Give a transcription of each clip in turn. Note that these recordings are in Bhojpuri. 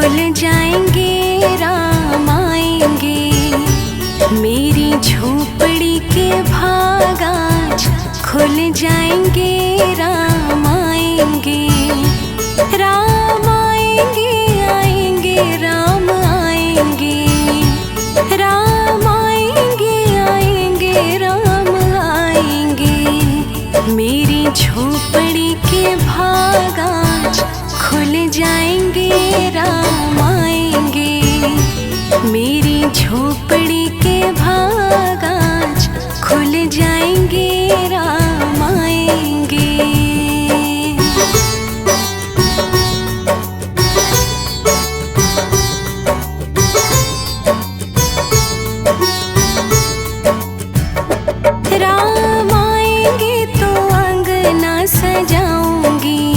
खुल जाएंगे, राम आएंगे। मेरी झोपड़ी के भाग आज खुल जाएंगे, राम आएंगे। राम आएंगे, आएंगे, राम आएंगे। राम आएंगे, आएंगे, राम आएंगे। मेरी झोपड़ी के भाग आज खुल जाएंगे, राम आएंगे। मेरी झोपड़ी के भाग आज खुल जाएंगे, राम आएंगे। राम आएंगे तो अंगना सजाऊंगी,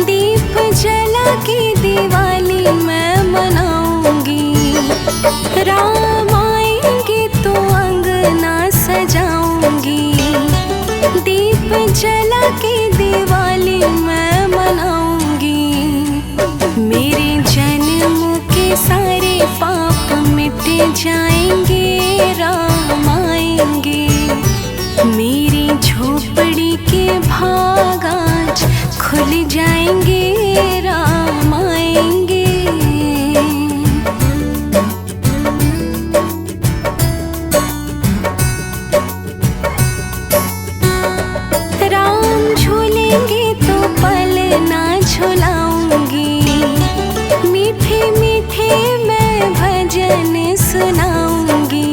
दीप जला के दिवाली मैं मनाऊंगी। राम आएंगे तो अंगना सजाऊंगी, दीप जला के दिवाली मैं मनाऊंगी। मेरे जन्म के सारे पाप मिट जाएंगे, राम आएंगे। मेरी झोपड़ी के भाग आज खुल जाएंगे, राम आएंगे। राम झूलेंगे तो पलना झुलाऊंगी, मीठे मीठे मैं भजन सुनाऊंगी।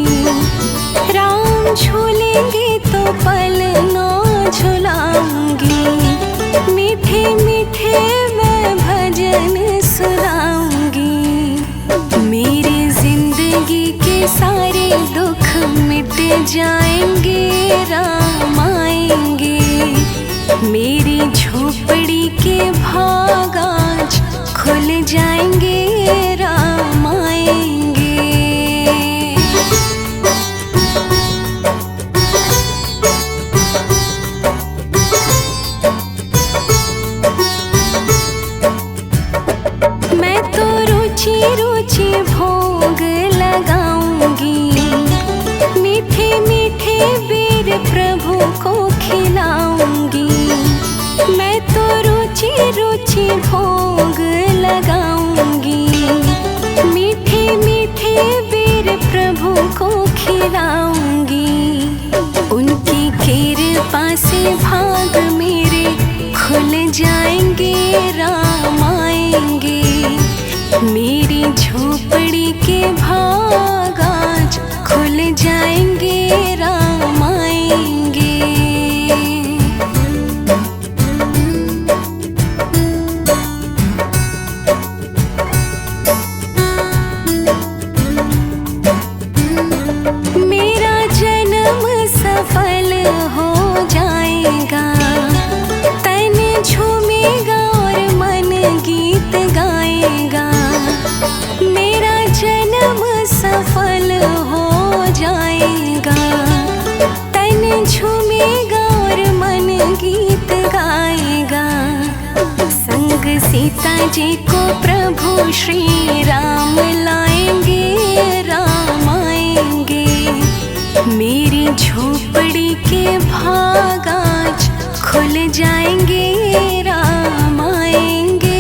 राम झूलेंगे तो पलना झुलाऊंगी, मीठे मीठे मैं भजन सुनाऊंगी। मेरी जिंदगी के सारे दुख मिट जाएंगे, राम आएंगे। मेरी झोपड़ी के भाग आज खुल जाएंगे, राम आएंगे। मैं तो रुचि रुचि भोग लगाऊंगी, मीठे मीठे बेर प्रभु को खिलाऊंगी। मैं तो रुचि रुचि भोग लगाऊंगी, मीठे मीठे बेर प्रभु को खिलाऊंगी। उनकी कृपा से भाग मेरे खुल जाएंगे, राम आएंगे। मेरी झोपड़ी के भाग आज खुल जाएंगे, राम आएंगे। मेरा जन्म सफल हो जाएगा, तन झूमेगा और मन गीत गाएगा। मेरा जन्म सफल हो जाएगा, तन झूमेगा और मन गीत गाएगा। संग सीता जी को प्रभु श्री राम लाएंगे, राम आएंगे। मेरी झोपड़ी के भाग आज खुल जाएंगे, राम आएंगे।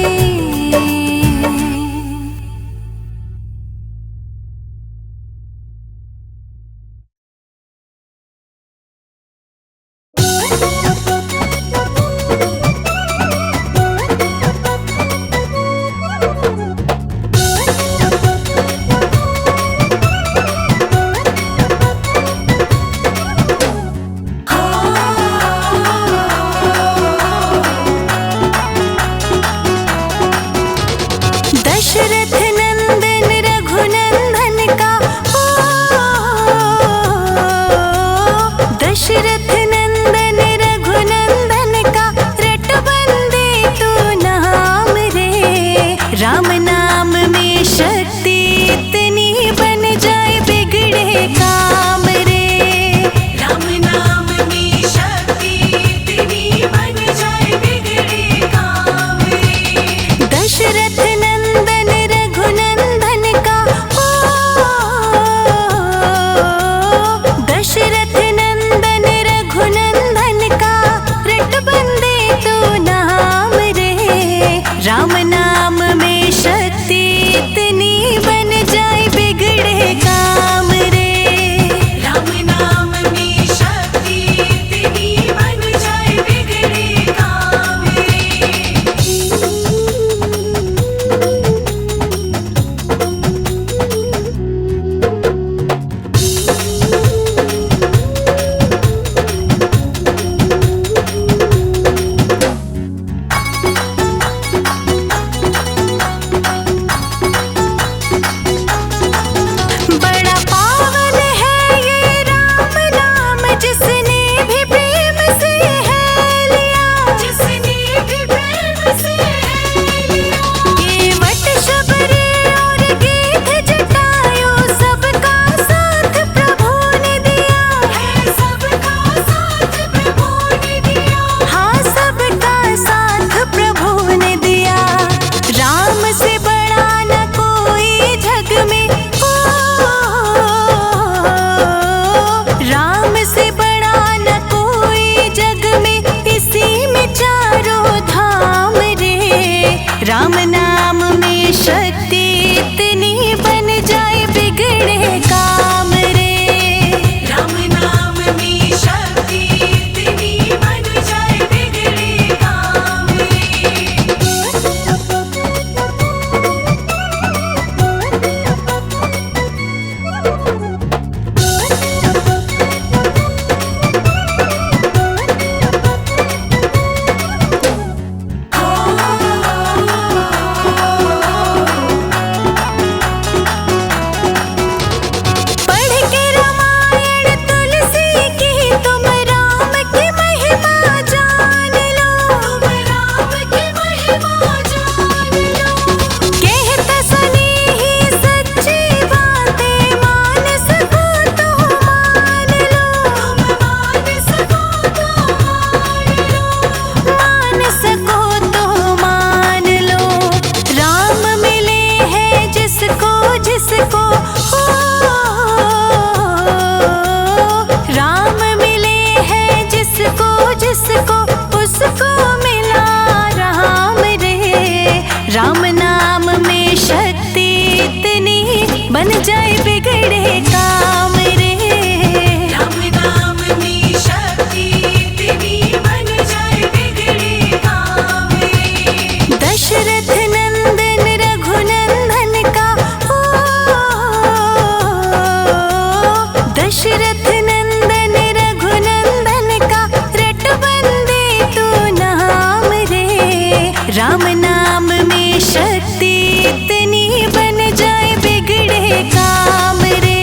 शक्ति इतनी बन जाए बिगड़े काम रे।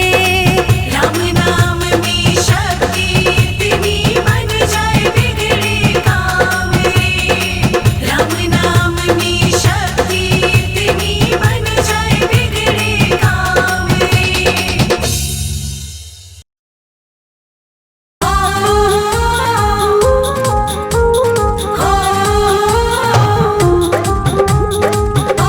राम नाम में शक्ति इतनी बन जाए बिगड़े काम रे। राम नाम में शक्ति इतनी बन जाए बिगड़े काम रे। ओ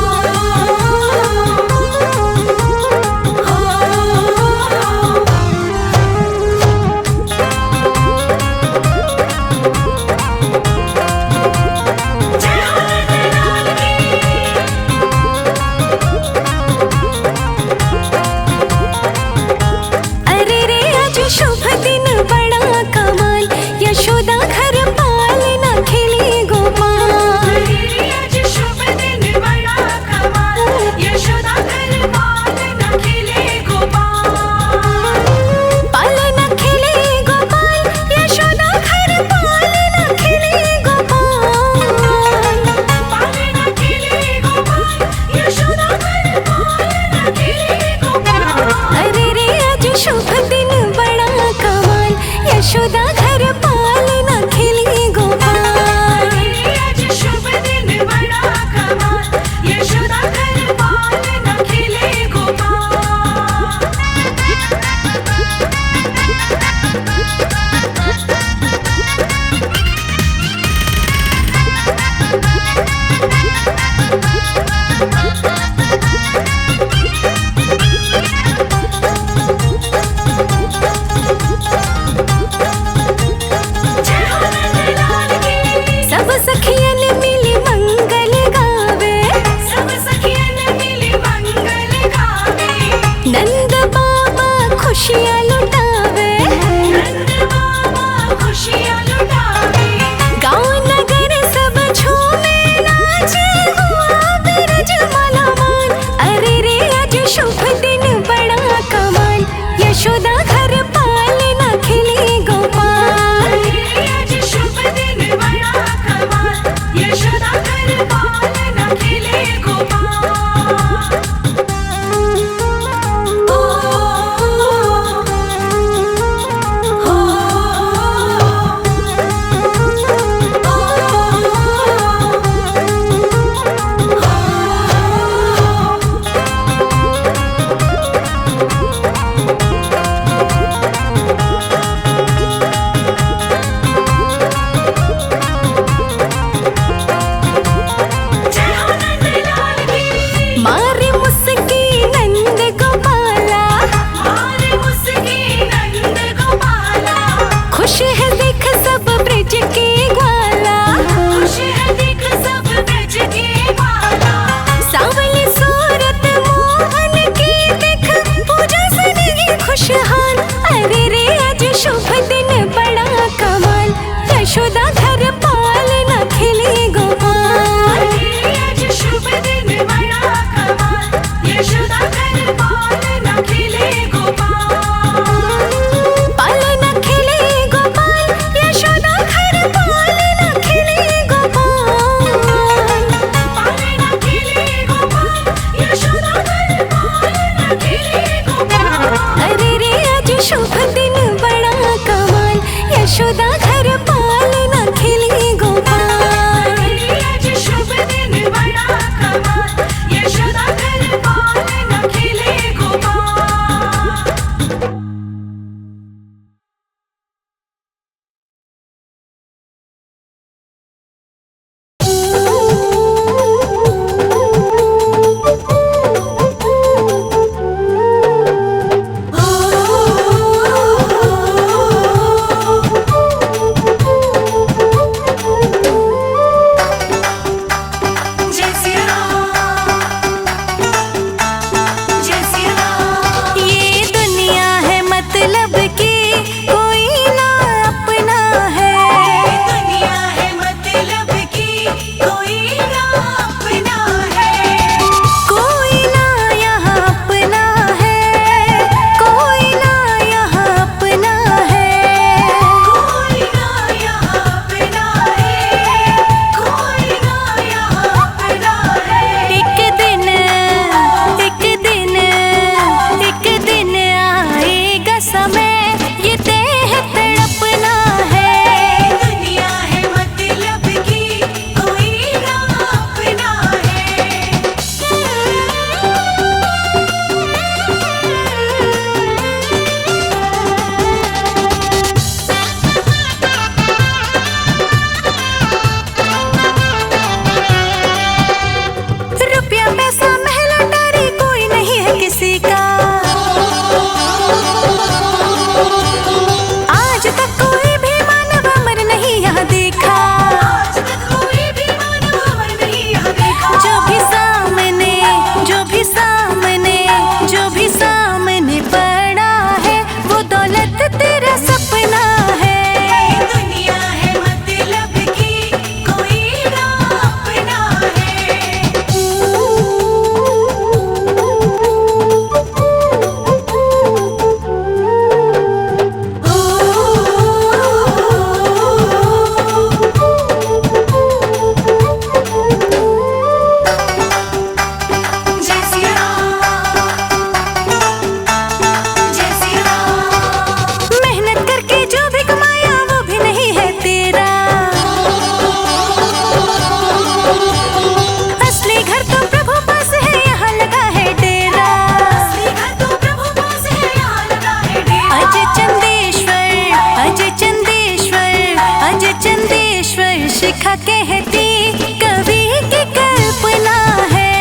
देखा कहती कवि की कल्पना है।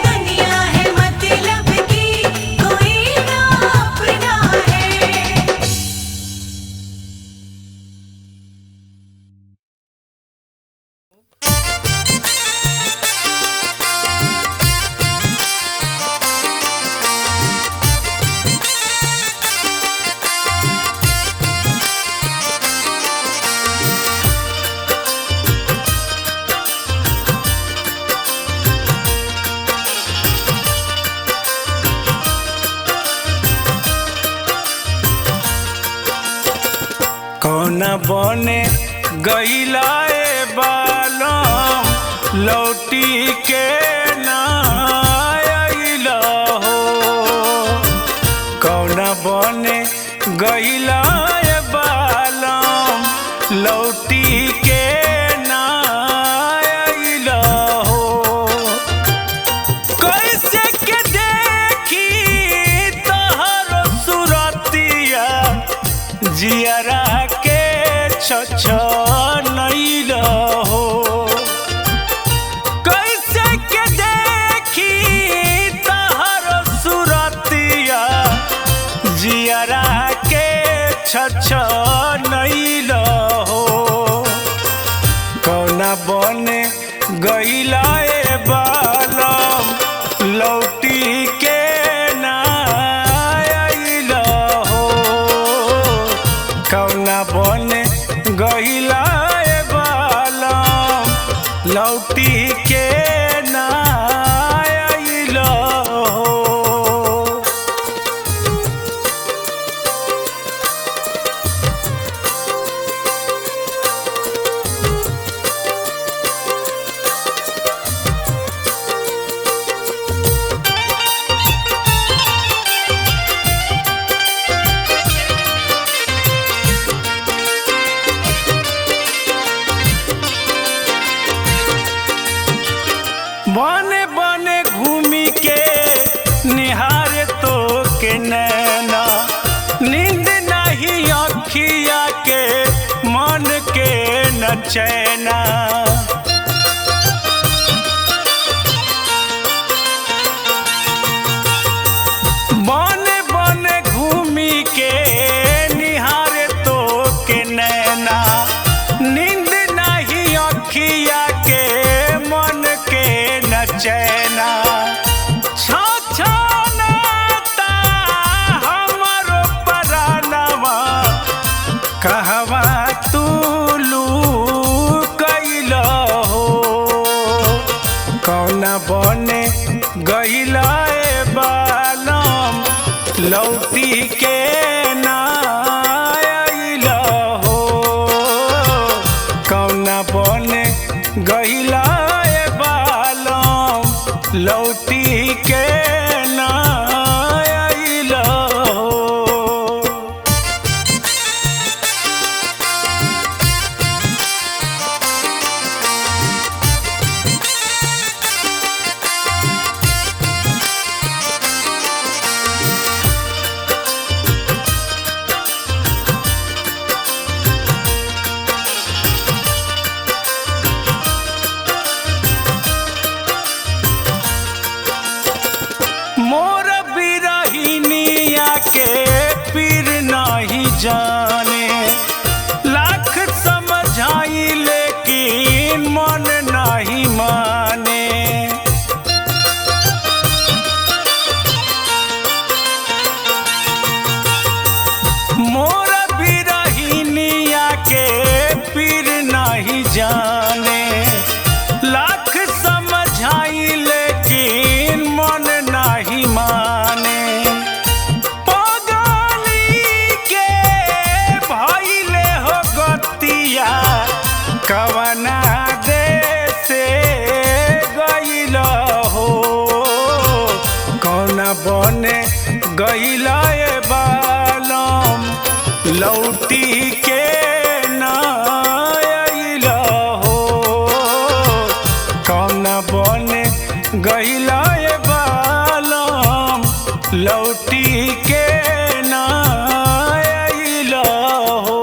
दुनिया है मतलब की कोई ना अपना है। कौना बने गईला ए बालम लौटी के ना आइला हो। कौना बने गईला ए बालम लौटी के ना आइला हो। कैसे के देखी तोहर सुरतिया जियरा के छछनैल हो। कैसे के देखी तोहर सुरतिया जियरा के छछनैल हो। कौना बने गईला ए बालम लौटी के ना आइल हो। कौना बने गईला ए बालम लौटी के ना आइल हो। बने बने घूमी के निहारे तो के नैना नींद नहीं अखिया के मन के न चैना। बने बने घूमी के निहारे तो के नैना नींद नहीं अखिया के मन के न चैना। छछनाता हमरो परानवा कहवा तू लुकैल हो। कौना बने गईला ए बालम लौटी के ना आइल हो। कौना बने गईला ए बालम लौटी के ना आइल हो। मोर बिरहिनिया के पीर नहीं जाने लाख समझाई लेकिन मन नहीं माने। मोर बिरहिनिया के पीर नहीं जाने लाख समझाई लेकिन मन नहीं माने। पगली के भइले हो गतिया कवना देशे गइल हो। कौना बने गइला ए बालम लौटी के ना आइल हो। कौना बने गइला ए बालम लौटी के ना आइल हो।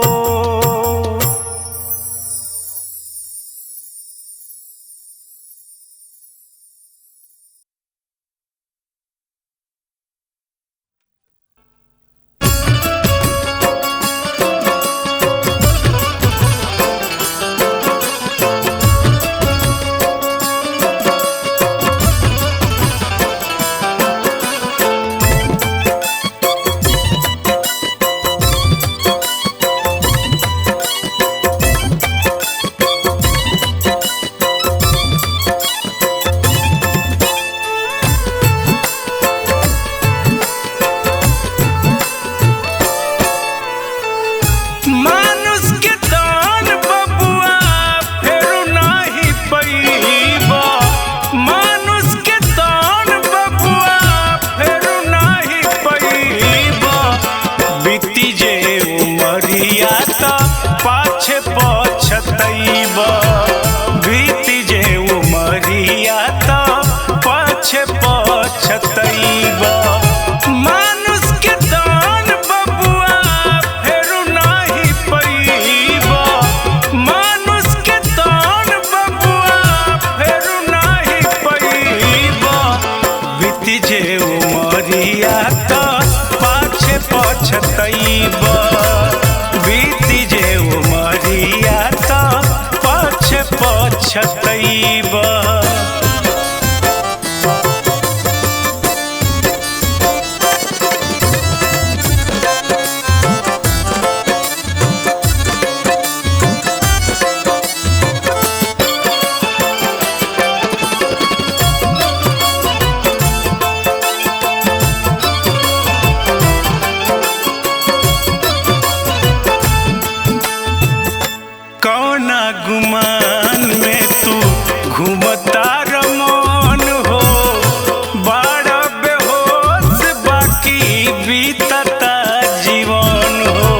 पछतैबा। कौना गुमान में तू घूमता रमन हो, बड़ा बेहोश बाकी बीतता जीवन हो।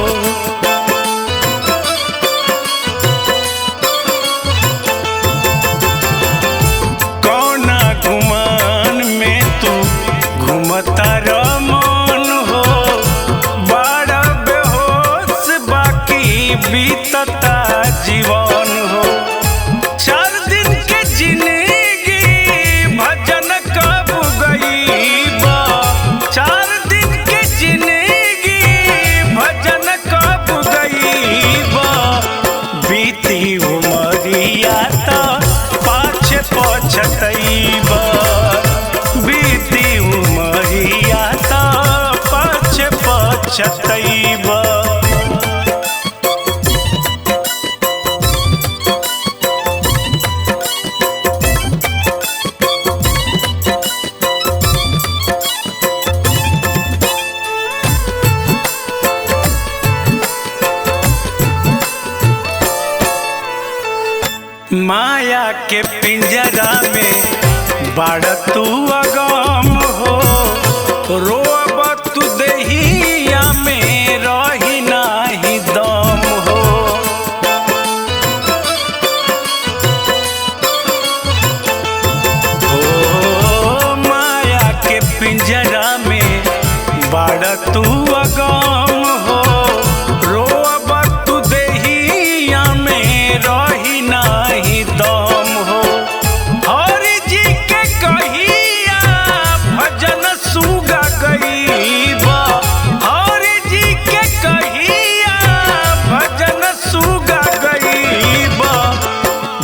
कौना गुमान में तू घूमता रमन हो, बड़ा बेहोश बाकी बीतता जीवन हो। 4 दिन के जिंदगी भजन कब गईबा, 4 दिन के जिंदगी भजन कब गईबा। बीती उमरिया त पाछे पछतैबा, बीती उमरिया त पाछे पछतैबा। माया के पिंजरा में बाड़ तू अगम हो, रोब तू देहिया में रही नाही दम हो। ओ माया के पिंजरा में बाड़ तू अगम हो, रोब तू देहिया में रही नाही दम हो। हरि जी के कहिया भजन सुगा गईबा, हरि जी के कहिया भजन सुगा गईबा।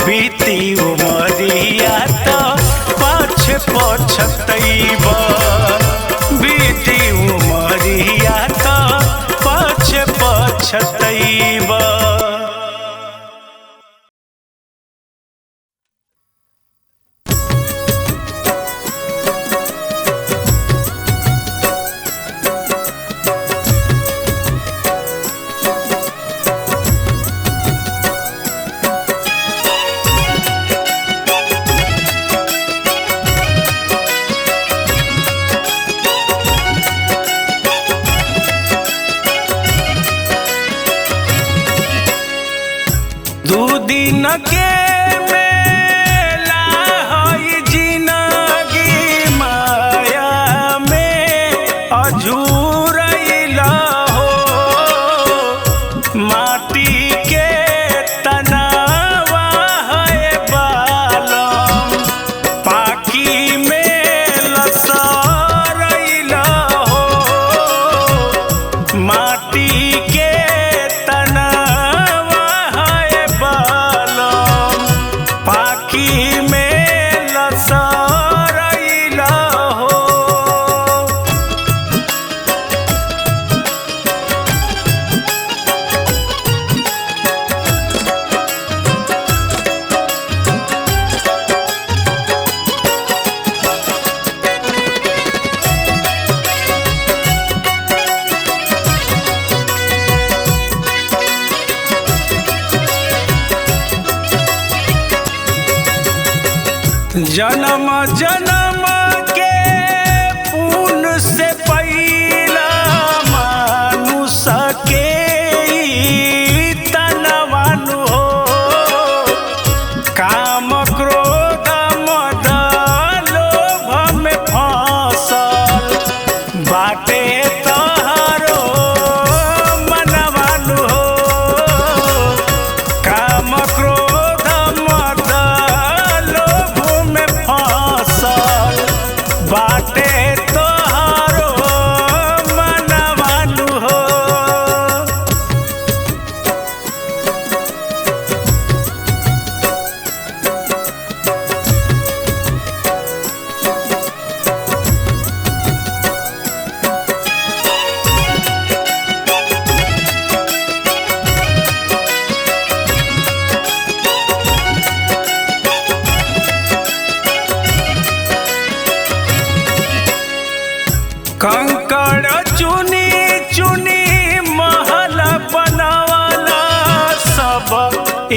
बीती उमरिया त पाछे पछतैबा, बीती उमरिया त पाछे पछतैबा। दू दिन के मेला हई जिनगी, माया में अझुरैला हो। माटी के तनावा है बालम, पाकी में लसरैला हो। माटी के तनावा है बालम, पाकी में लसरैला हो। जन्म जन्म के पुण्य से पहिला मानुष के ई तनवानु हो। काम क्रोध मद लोभ में फांसल बाटे तहारो मनवानु हो। काम क्रोध मद लोभ में फांसल बाटे तोहारो मनवानु हो।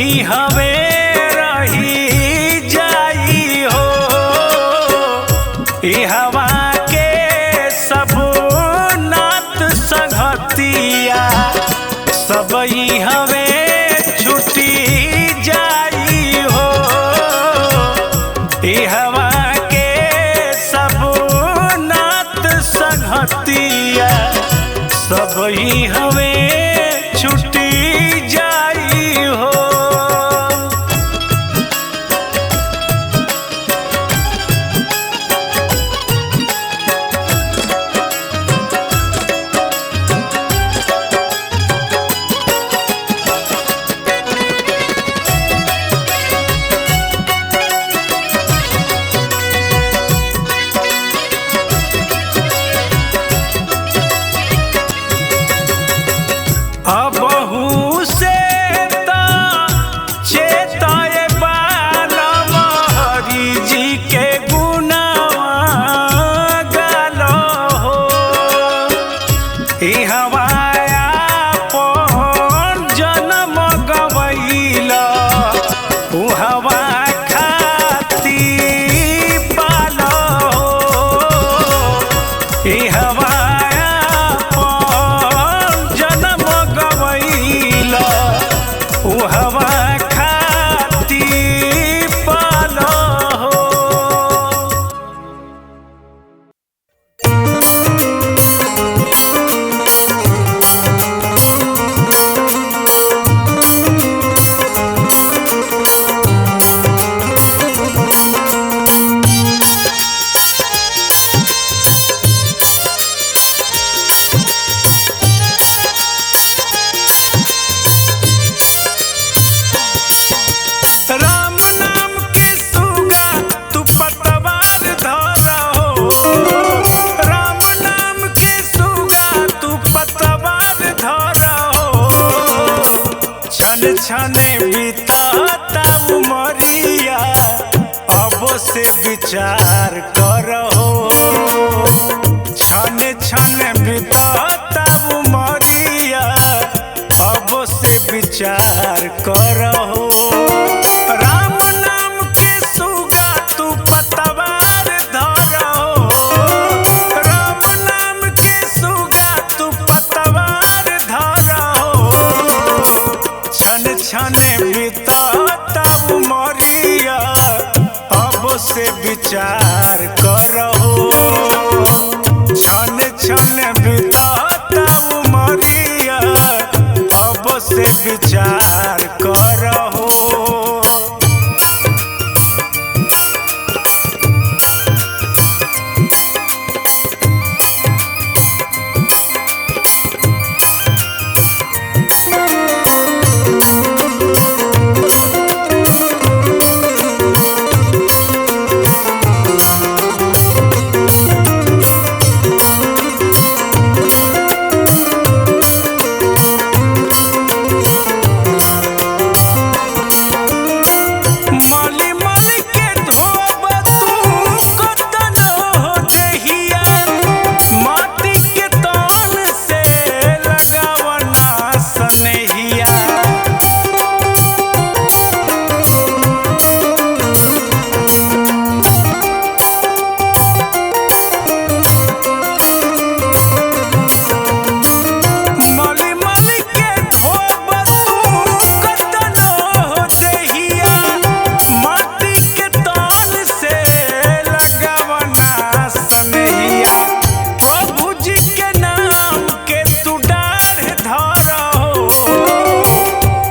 ई हवे रही जाई हो, ई हवा के सब नात संगतिया सब ई हवे छुटी जाई हो, ई हवा के सब नात संगतिया सब ई हवे छुटी जाई हो। अबहू से ता चेताए बालम हरि जी के गुणवा गालो हो, ई हवाया पन जन्म गवैला उ हवा खाती पालो हो, ई हवाया पन जन्म गवैला उ हवा खाती पालो हो। राम नाम के सुगा तू पतवार धरहो, राम नाम के सुगा तू पतवार धरहो, छन छने बीतता उमरिया अब से विचार करहो, छन छन बीतता उमरिया अब से विचार करहो। राम नाम के सुगा तू पतवार धरहो, राम नाम के सुगा तू पतवार धरहो, छन छन बीतता उमरिया अब से विचार करहो, छन छन बीतता उमरिया अब से विचार करहो। मली मली के धोब तू कतन हो देहिया, माटी के तन से लगावना सनहिया, मली मली के धोब तू कतन हो देहिया, माटी के तन से लगावना सनहिया, प्रभु जी के नाम के तू डाढ़ धरहो,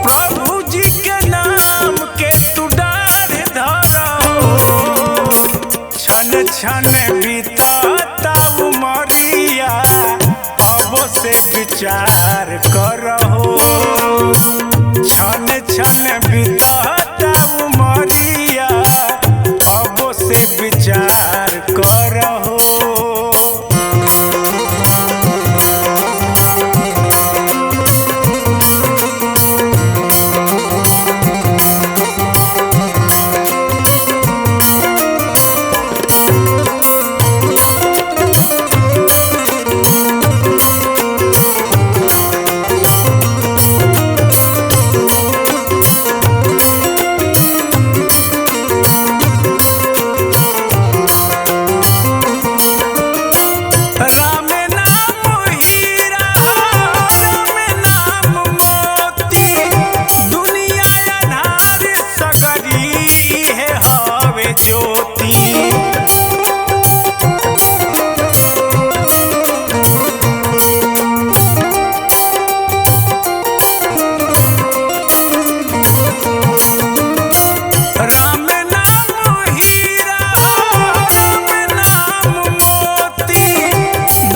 प्रभु जी के नाम के तू डाढ़ धरहो, छन छन बीतता उमरिया अब से विचार करहो, छन छन बीतता उमरिया अब से विचार करहो। ज्योति। राम नाम हीरा, राम नाम मोती,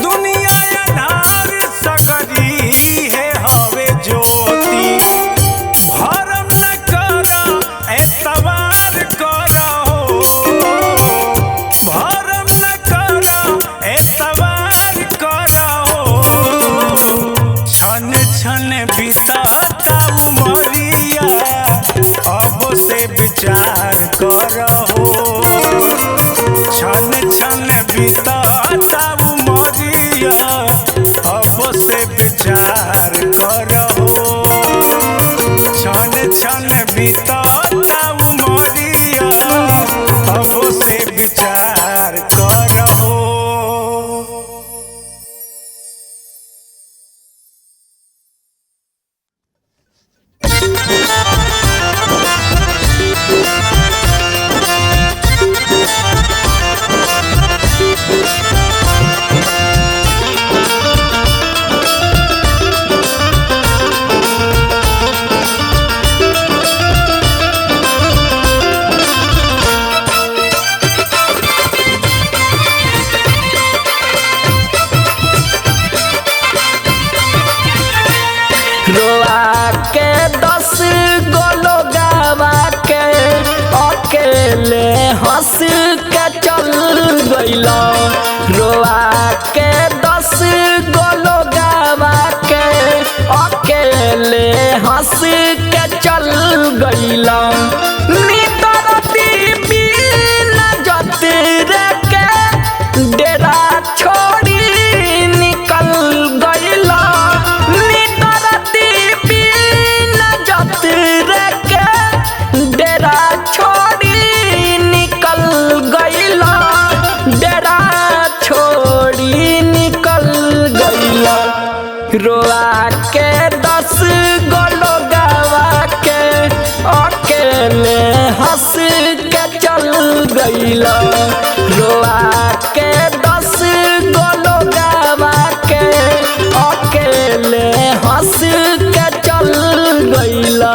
दुनिया अनार सगरी है हवे ज्योति। भरम न करा एतवार करहो, भरम न करा एतवार करहो। छन छन बीतता उमरिया, अब से विचार करहो। छन छन बीतता उमरिया, अब से विचार करहो। छन छन बीतता उमरिया, अब से विचार करहो। रोआ के 10 गो लोगवा के अकेले हंस के चल गइला। रोआ के 10 गो लोगवा के अकेले हंस के चल गइला। नितर बीबी नजत रे के डेरा छोड़ी निकल गइला। नितर बीबी नजत रे के डेरा छोड़ी निकल गइला। डेरा छोड़ी निकल गइला। रोआ के 10 गो लोगवा के अकेले हंस के चल गइला। रोआ के 10 गो लोगवा के अकेले हंस के चल गइला।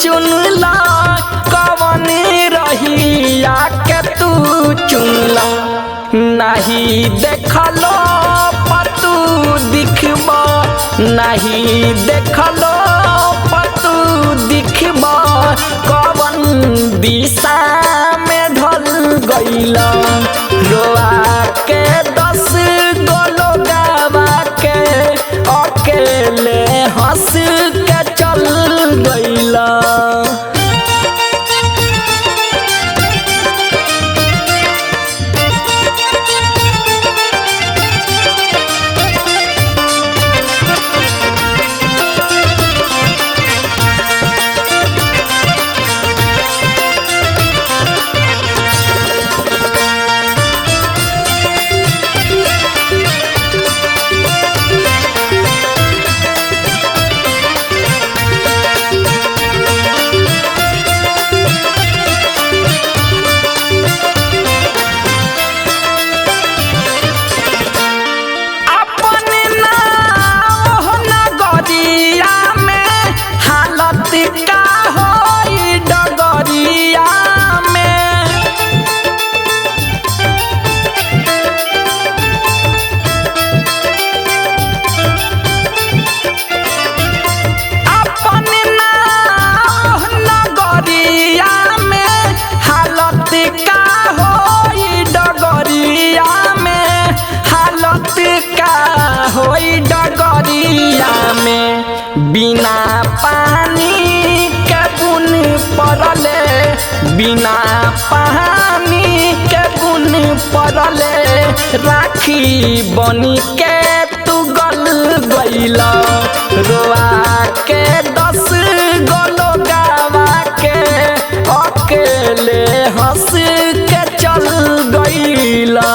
चुनला कवन रहिया के तू चुनला। नहीं देखलो पतू दिखबा, नहीं देखलो पतू दिखबा। कवन दिशा में ढल गइला। रोआ के 10 गो लोगवा के अकेले हंस के चल गइला। बिना पानी के बुन पड़ले बिना पानी के बुन पड़ले राखी बनी के तू गल गइला रोआ के 10 गलो गावा के अकेले हंस के चल गइला।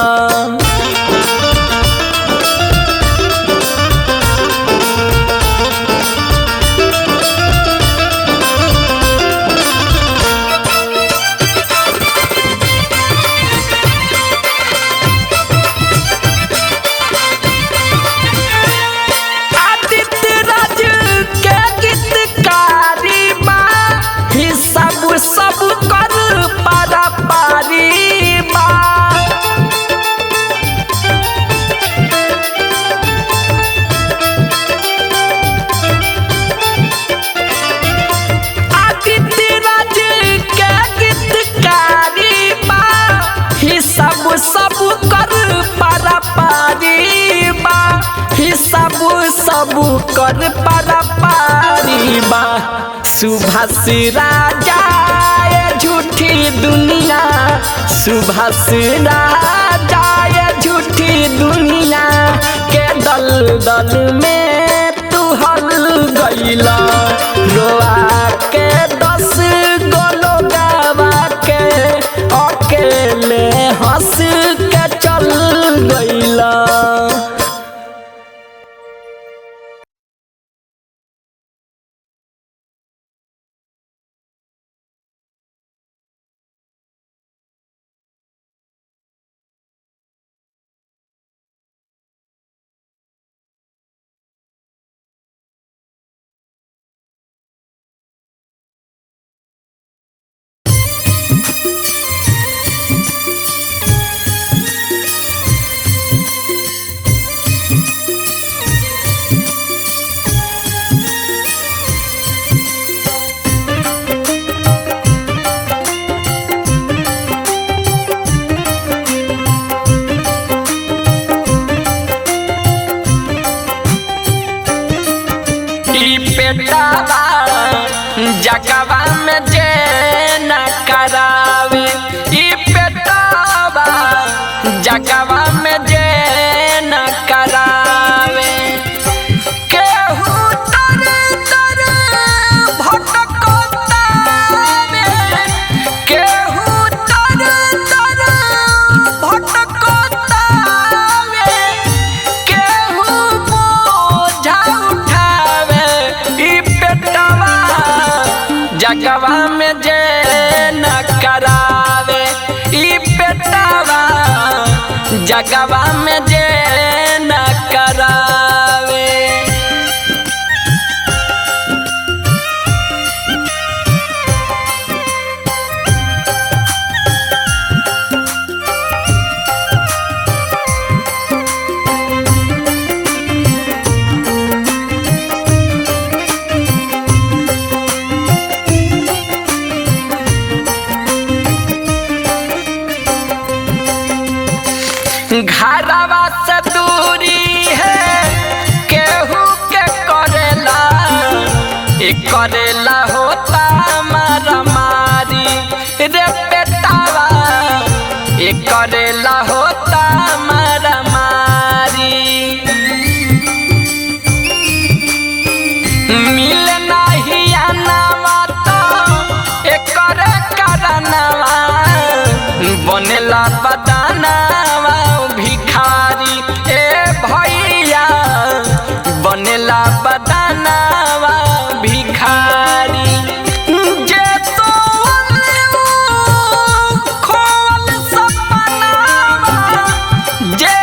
सब कर पारा पारी बा आदित्य राज के गीतकारी बा हिसाब सब कर पारा पारी बा हिसाब सब कर पारा पारी बा। सुभाष राजा ये झूठी दुनिया सुभाष राजा ये झूठी दुनिया के दल दल में तू हल गइला रोआ के 10 गोलो गावा के अकेले हंस के चल गइला। बेटावा जगवा में जे न करावे ई बेटावा जगवा में जे न करावे केहू तर तर भटकतावे केहू तर तर भटकतावे केहू बोझा उठावे ई बेटावा जगवा में जे न करावे ई बेटावा जगवा में जे न करावे। घरवा से दूरी है केहू के करेला ए करेला होता मारामारी रे बेटावा ए करेला होता मारामारी मिल नहीं आनावा तो एक करनवा बनेला बदानावा भिखारी ए भैया बनेला बदानावा भिखारी जे खोल सपनावा जे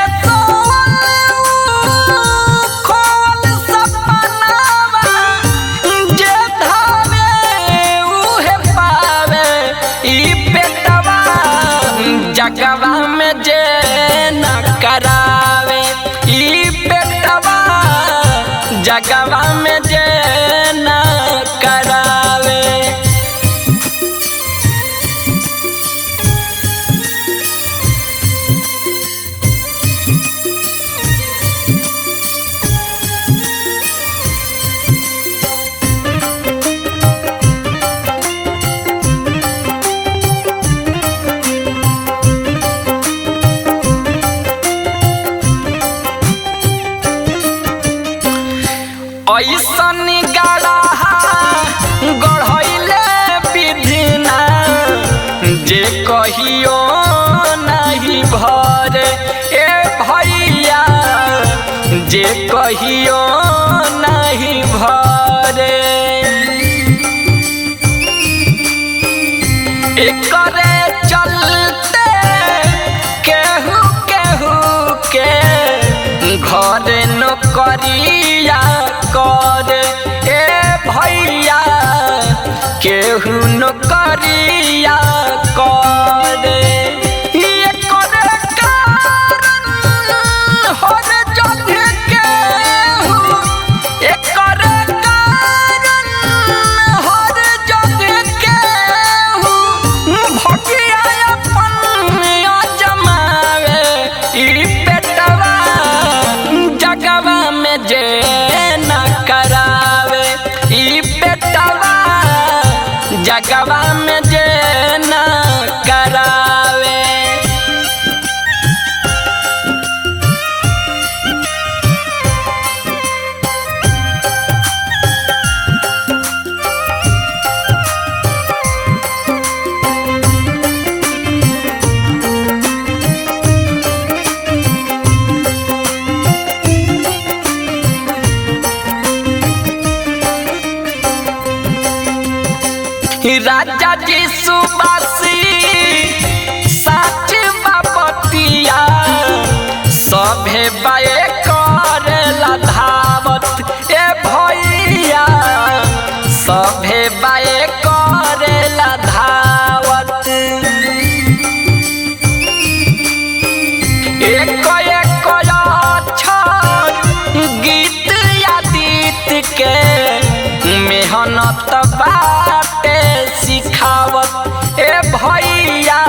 खोल सपनावा जे धावे उहे पावे ई बेटवा जगवा में जे न करावे ई बेटवा जगवा में जे न करावे। ऐसन गढ़ा गढ़ैले विधिना जे कहियो नहीं भरे ए भैया जे कहियो नहीं भरे एकरे चलते केहू केहू के घर नौकरिया कर ए भैया केहू नौकरिया कर एकरे कारण हर जगह केहू एकरे कारण हर जगह केहू भटिया अपन जमावे ई पेटवा जगवा में जे न करावे ई पेटवा जगवा में जे न करावे। राजा जी सुबासी साच बापतिया सभे बाए करेला धावत ए भैया सभे बाए करेला धावत एक एक अक्षर गीत आदित के मेहनत बाटे सिखावत ए भैया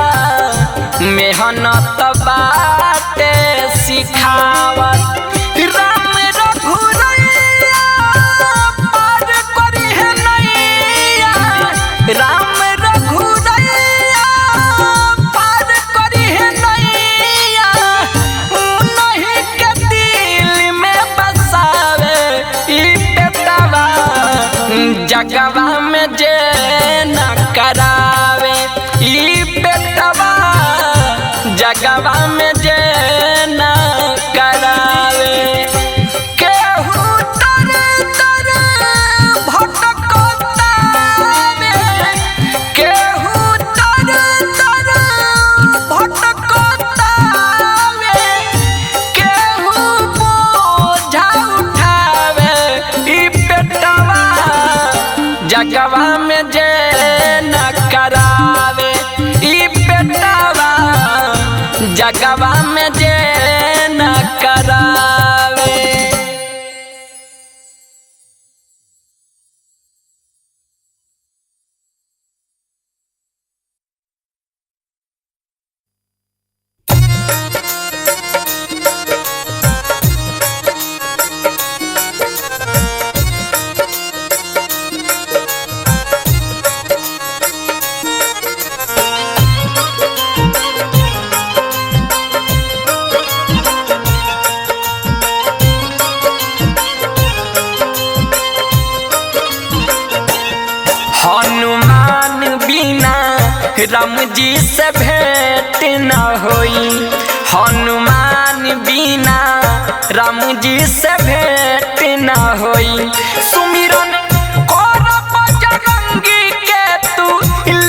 मेहनत बाटे सिखावत राम रघुरैया पार करी है नैया राम रघुरैया पार करी है नैया उन्हीं के दिल में बसावे ई पेटवा जगवा में जे न करावे ई पेटवा जगवा में जे न करावे केहू तर तर भटकतावे केहू तर तर भटकतावे केहू बोझा उठावे ई पेटवा जगवा में जे न करावे ई पेटवा जगवा में जे न करावे। हनुमान बिना राम जी से भेंट न होई हनुमान बिना राम जी से भेंट न होई सुमिरन कर बजरंगी के तू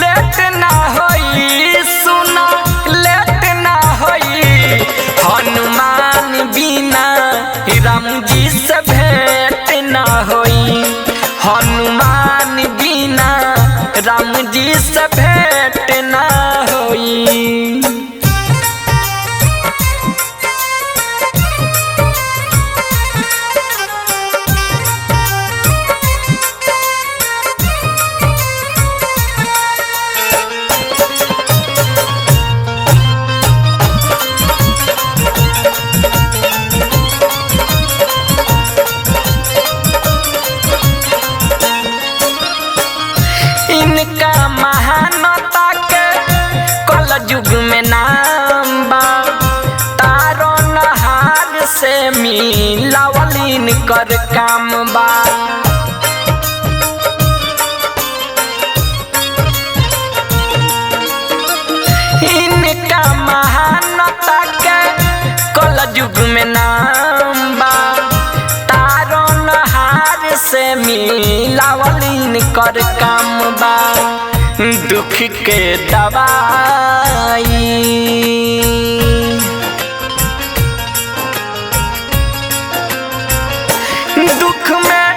लेट न होई सुना लेट न होई हनुमान बिना राम जी से भेंट न होई हनुमान बिना राम जी से भेंट न होई। इनकर काम बा। इनका महानता के कल युग में नाम बा। तारन हार से मिलावल इनकर काम बा। दुख के दवाई दुख में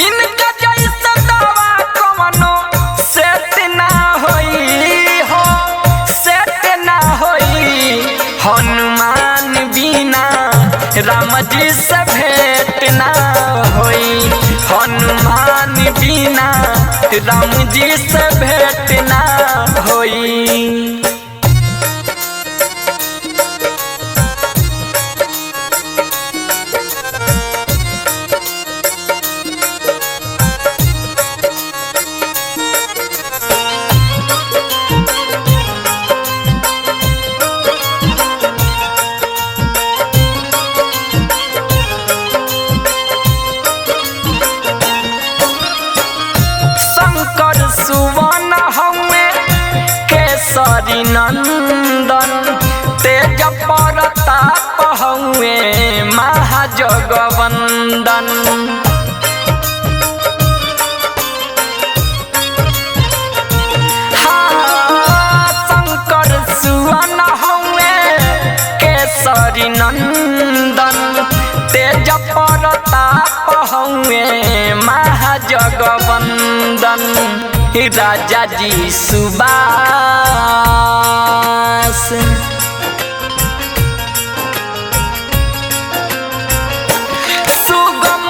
इनका जैसा दवा कवनो सेट ना होई हो, सेट ना होई। हनुमान बिना राम जी से भेंट ना होई। हनुमान बिना राम जी से भेंट ना होई। सुवन हमें केसरी नंदन तेज प्रताप हमें महाजगवंदन। हाँ शंकर सुवन हमें केसरी नंदन तेज प्रताप हमें महाजगवंदन। राजा जी सुबास सुगम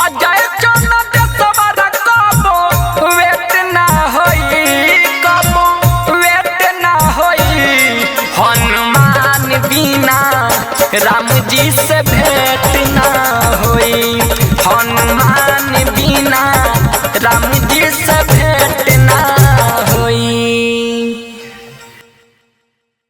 अजय चंद देशवर कबो वेट ना होई, कबो वेट ना होई। हनुमान बिना राम जी से भेंट ना होई। हनुमान बिना राम